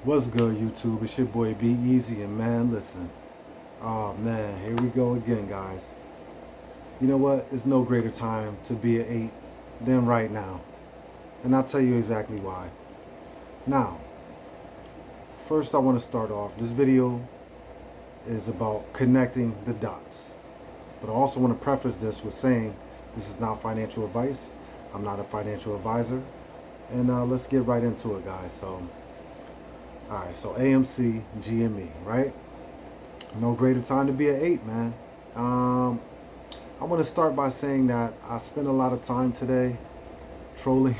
What's good, YouTube? It's your boy Be Easy, and man, listen. Oh man, here we go again, guys. You know what? It's no greater time to be an 8 than right now. And I'll tell you exactly why. Now, first I want to start off. This video is about connecting the dots. But I also want to preface this with saying this is not financial advice. I'm not a financial advisor. And let's get right into it, guys. Alright, so AMC GME, right? No greater time to be an 8, man. I want to start by saying that I spent a lot of time today trolling.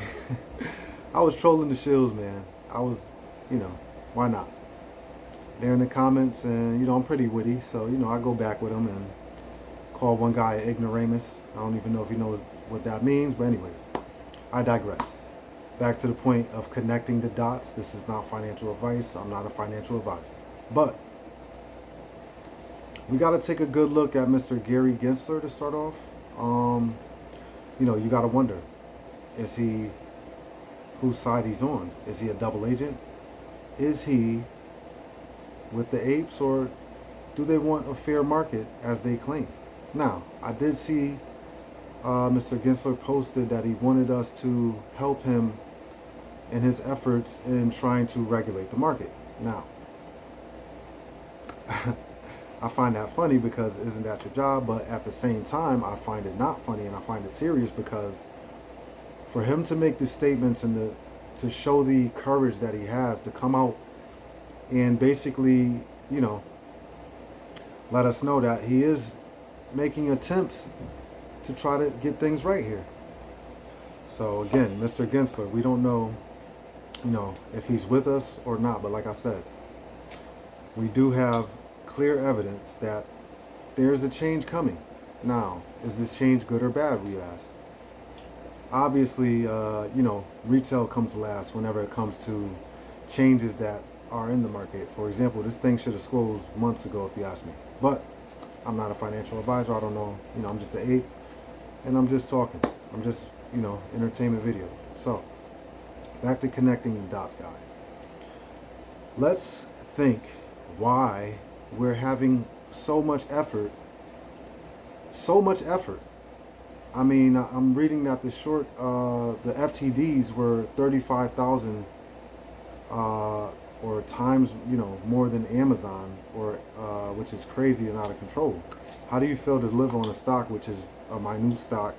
I was trolling the shills, man. I was, why not? They're in the comments, and I'm pretty witty, so I go back with them and call one guy an ignoramus. I don't even know if he knows what that means, but anyways, I digress. Back to the point of connecting the dots. This is not financial advice. I'm not a financial advisor, but we got to take a good look at Mr. Gary Gensler to start off. You got to wonder, is he, whose side he's on? Is he a double agent? Is he with the apes, or do they want a fair market as they claim? Now, I did see Mr. Gensler posted that he wanted us to help him in his efforts in trying to regulate the market. Now, I find that funny because isn't that your job? But at the same time, I find it not funny, and I find it serious because for him to make these statements and to show the courage that he has to come out and basically, let us know that he is making attempts to try to get things right here. So again, Mr. Gensler, we don't know, if he's with us or not. But like I said, we do have clear evidence that there's a change coming. Now, is this change good or bad, we ask? Obviously, retail comes last whenever it comes to changes that are in the market. For example, this thing should have closed months ago, if you ask me. But I'm not a financial advisor. I don't know. I'm just an 8, and I'm just talking. I'm just, entertainment video. So, back to connecting the dots, guys. Let's think why we're having so much effort. So much effort. I mean, I'm reading that the FTDs were 35,000 or times, more than Amazon, or which is crazy and out of control. How do you feel to live on a stock which is a minute stock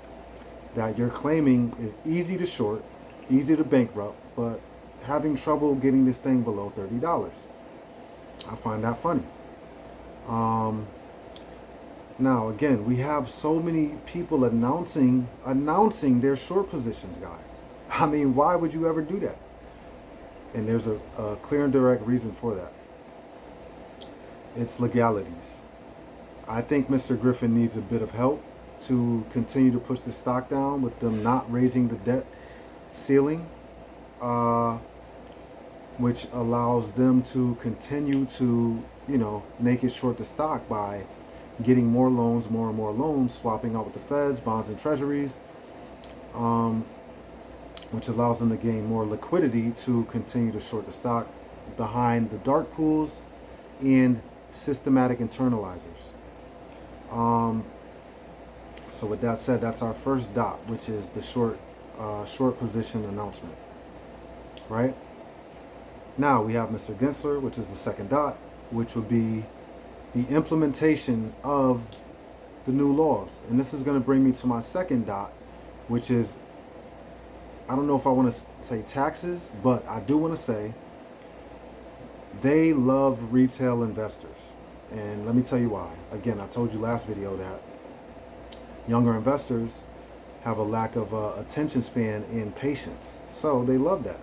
that you're claiming is easy to short, easy to bankrupt, but having trouble getting this thing below $30? I find that funny. Now again, we have so many people announcing their short positions, guys. I mean, why would you ever do that? And there's a clear and direct reason for that. It's legalities. I think Mr. Griffin needs a bit of help to continue to push the stock down with them not raising the debt ceiling, which allows them to continue to, make it short the stock by getting more loans, more and more loans, swapping out with the feds, bonds and treasuries, which allows them to gain more liquidity to continue to short the stock behind the dark pools and systematic internalizers. So with that said, that's our first dot, which is the short position announcement, right? Now we have Mr. Gensler, which is the second dot, which would be the implementation of the new laws. And this is going to bring me to my second dot, which is, I don't know if I want to say taxes, but I do want to say they love retail investors. And let me tell you why. Again, I told you last video that younger investors have a lack of attention span and patience. So they love that.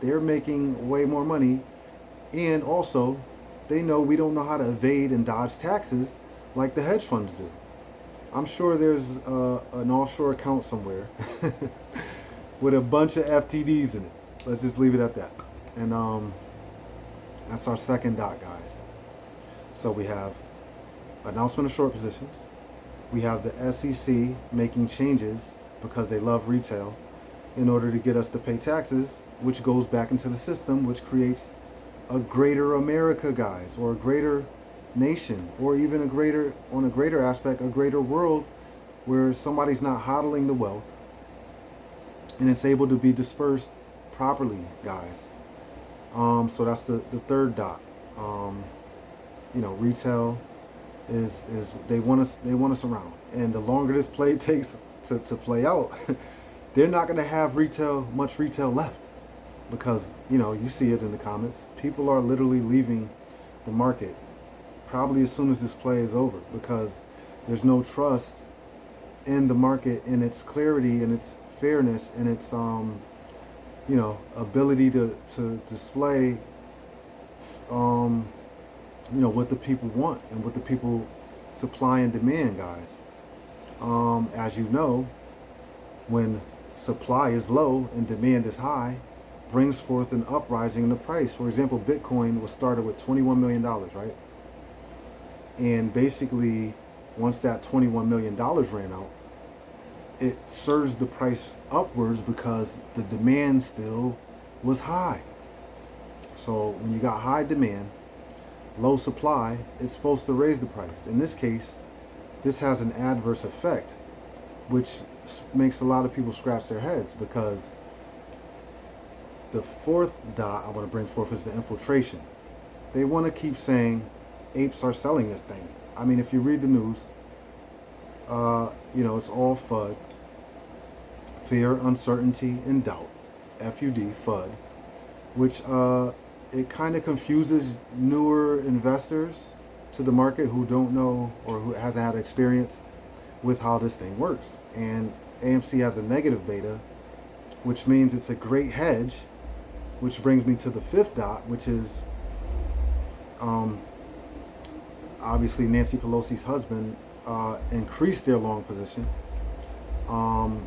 They're making way more money. And also, they know we don't know how to evade and dodge taxes like the hedge funds do. I'm sure there's an offshore account somewhere with a bunch of FTDs in it. Let's just leave it at that. And that's our second dot, guys. So we have announcement of short positions. We have the SEC making changes because they love retail in order to get us to pay taxes, which goes back into the system, which creates a greater America, guys, or a greater nation, or even on a greater aspect, a greater world where somebody's not hodling the wealth and it's able to be dispersed properly, guys. So that's the third dot. Retail is they want us around, and the longer this play takes to play out, they're not going to have much retail left, because you see it in the comments. People are literally leaving the market probably as soon as this play is over, because there's no trust in the market, in its clarity, and its fairness, and its ability to display what the people want and what the people supply and demand, guys. As you know, when supply is low and demand is high, brings forth an uprising in the price. For example, Bitcoin was started with $21 million, right? And basically, once that $21 million ran out, it surged the price upwards because the demand still was high. So when you got high demand, low supply, it's supposed to raise the price. In this case, this has an adverse effect, which makes a lot of people scratch their heads, because the fourth dot I want to bring forth is the infiltration. They want to keep saying apes are selling this thing. I mean, if you read the news, it's all FUD. Fear, uncertainty, and doubt. FUD, FUD. Which it kind of confuses newer investors to the market who don't know or who hasn't had experience with how this thing works. And AMC has a negative beta, which means it's a great hedge, which brings me to the fifth dot, which is obviously Nancy Pelosi's husband increased their long position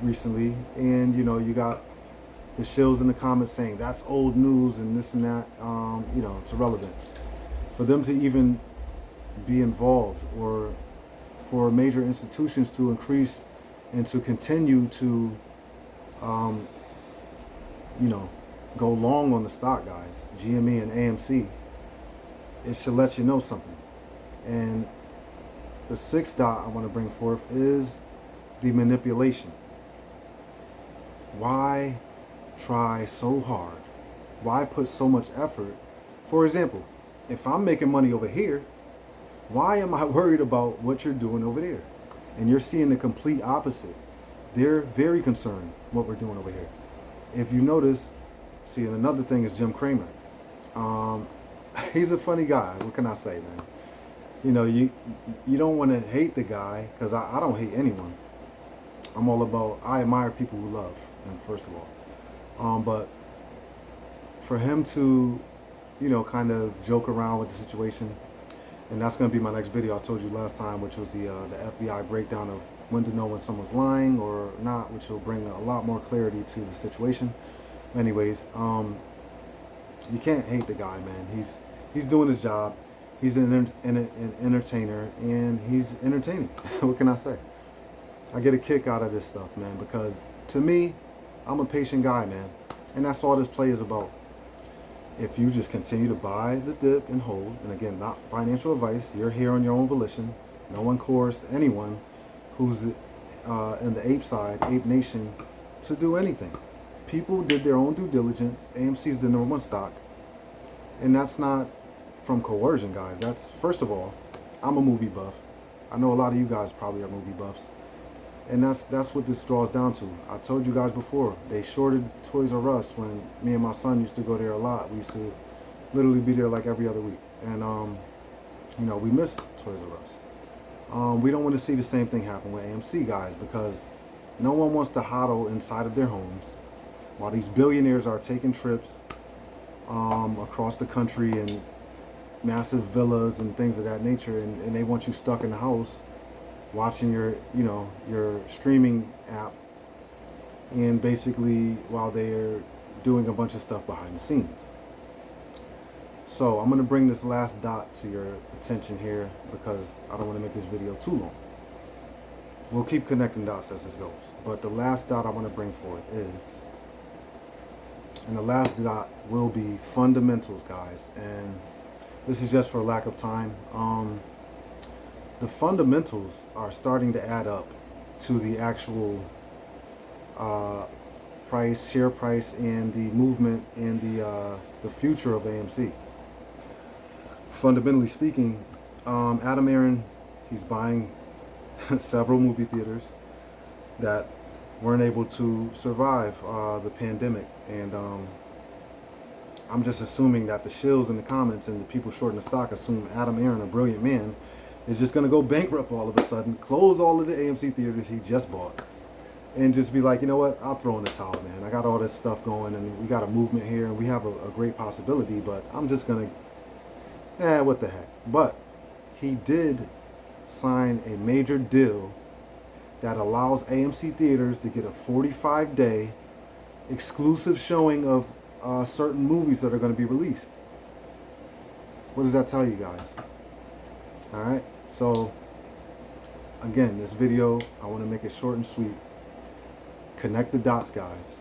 recently, and you got the shills in the comments saying that's old news and this and that. It's irrelevant for them to even be involved, or for major institutions to increase and to continue to go long on the stock, guys, GME and AMC. It should let you know something. And the sixth dot I want to bring forth is the manipulation. Why try so hard? Why put so much effort? For example, if I'm making money over here, why am I worried about what you're doing over there? And you're seeing the complete opposite. They're very concerned what we're doing over here. If you notice, and another thing is Jim Cramer. He's a funny guy. What can I say, man? You don't want to hate the guy, because I don't hate anyone. I admire people who love, and first of all. But for him to, kind of joke around with the situation, and that's going to be my next video I told you last time, which was the FBI breakdown of when to know when someone's lying or not, which will bring a lot more clarity to the situation. Anyways, you can't hate the guy, man. He's doing his job. He's an entertainer, and he's entertaining. What can I say? I get a kick out of this stuff, man, because to me, I'm a patient guy, man, and that's all this play is about. If you just continue to buy the dip and hold, and again, not financial advice, you're here on your own volition. No one coerced anyone who's in the ape side, ape nation, to do anything. People did their own due diligence. AMC is the #1 stock, and that's not from coercion, guys. That's, first of all, I'm a movie buff. I know a lot of you guys probably are movie buffs, and that's what this draws down to. I told you guys before, they shorted Toys R Us when me and my son used to go there a lot. We used to literally be there like every other week, and we miss Toys R Us. We don't want to see the same thing happen with AMC, guys, because no one wants to hodl inside of their homes while these billionaires are taking trips across the country in massive villas and things of that nature, and they want you stuck in the house watching your streaming app, and basically while they're doing a bunch of stuff behind the scenes. So I'm going to bring this last dot to your attention here, because I don't want to make this video too long. We'll keep connecting dots as this goes, but the last dot I want to bring forth is And the last dot will be fundamentals, guys. And this is just for lack of time. The fundamentals are starting to add up to the actual price, share price, and the movement and the future of AMC. Fundamentally speaking, Adam Aaron, he's buying several movie theaters that weren't able to survive the pandemic, and I'm just assuming that the shills in the comments and the people shorting the stock assume Adam Aaron, a brilliant man, is just going to go bankrupt all of a sudden, close all of the AMC theaters he just bought, and just be like, you know what, I'll throw in the towel, man. I got all this stuff going, and we got a movement here, and we have a great possibility, but I'm just going to, what the heck. But he did sign a major deal that allows AMC theaters to get a 45-day exclusive showing of certain movies that are going to be released. What does that tell you guys? Alright, so again, this video, I want to make it short and sweet. Connect the dots, guys.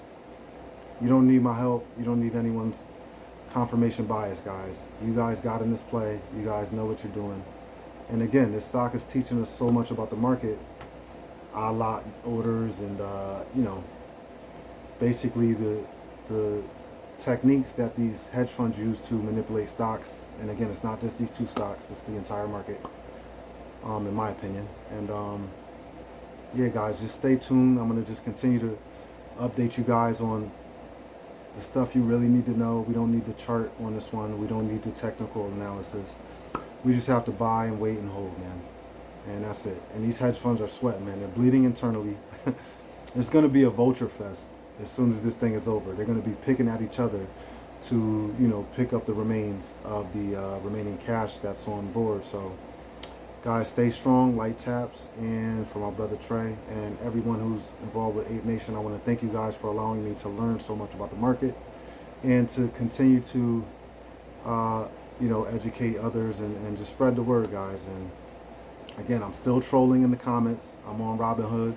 You don't need my help. You don't need anyone's confirmation bias, guys. You guys got in this play. You guys know what you're doing. And again, this stock is teaching us so much about the market, a lot orders, and basically the techniques that these hedge funds use to manipulate stocks. And again, it's not just these two stocks, it's the entire market, in my opinion. And yeah, guys, just stay tuned. I'm going to just continue to update you guys on the stuff you really need to know. We don't need the chart on this one. We don't need the technical analysis. We just have to buy and wait and hold, man. And that's it. And these hedge funds are sweating, man. They're bleeding internally. It's going to be a vulture fest as soon as this thing is over. They're going to be picking at each other to, pick up the remains of the remaining cash that's on board. So, guys, stay strong, light taps. And for my brother Trey and everyone who's involved with Ape Nation, I want to thank you guys for allowing me to learn so much about the market and to continue to, educate others and just spread the word, guys. And again, I'm still trolling in the comments. I'm on Robinhood.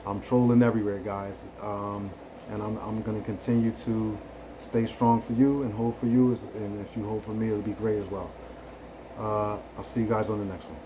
I'm trolling everywhere, guys. And I'm going to continue to stay strong for you and hold for you. And if you hold for me, it'll be great as well. I'll see you guys on the next one.